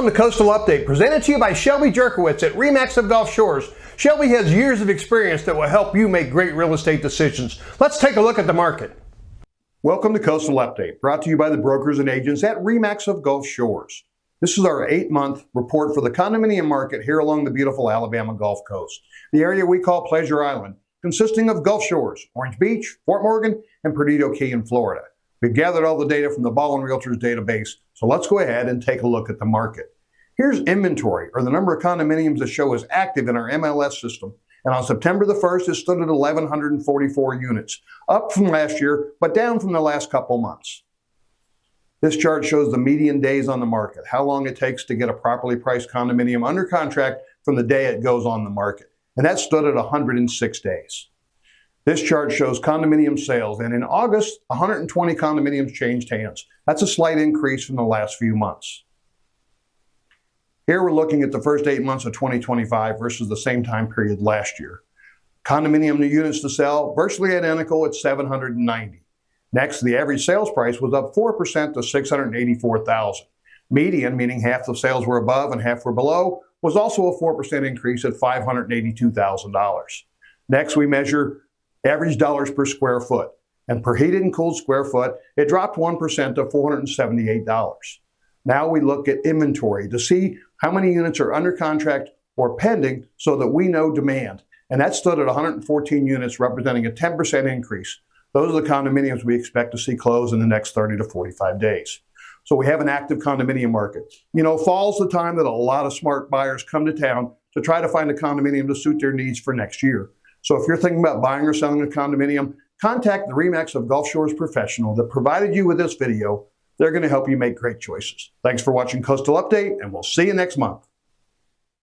Welcome to Coastal Update, presented to you by Shelby Jurkiewicz at RE/MAX of Gulf Shores. Shelby has years of experience that will help you make great real estate decisions. Let's take a look at the market. Welcome to Coastal Update, brought to you by the brokers and agents at RE/MAX of Gulf Shores. This is our 8-month report for the condominium market here along the beautiful Alabama Gulf Coast, the area we call Pleasure Island, consisting of Gulf Shores, Orange Beach, Fort Morgan, and Perdido Key in Florida. We've gathered all the data from the Ball & Realtors database, so let's go ahead and take a look at the market. Here's inventory, or the number of condominiums that show as active in our MLS system. And on September the 1st, it stood at 1,144 units, up from last year, but down from the last couple months. This chart shows the median days on the market, how long it takes to get a properly priced condominium under contract from the day it goes on the market. And that stood at 106 days. This chart shows condominium sales, and in August, 120 condominiums changed hands. That's a slight increase from the last few months. Here we're looking at the first 8 months of 2025 versus the same time period last year. Condominium units to sell, virtually identical at 790. Next, the average sales price was up 4% to $684,000. Median, meaning half the sales were above and half were below, was also a 4% increase at $582,000. Next, we measure average dollars per square foot. And per heated and cooled square foot, it dropped 1% to $478. Now we look at inventory to see how many units are under contract or pending so that we know demand. And that stood at 114 units, representing a 10% increase. Those are the condominiums we expect to see close in the next 30 to 45 days. So we have an active condominium market. You know, fall's the time that a lot of smart buyers come to town to try to find a condominium to suit their needs for next year. So if you're thinking about buying or selling a condominium, contact the RE/MAX of Gulf Shores professional that provided you with this video. They're going to help you make great choices. Thanks for watching Coastal Update, and we'll see you next month.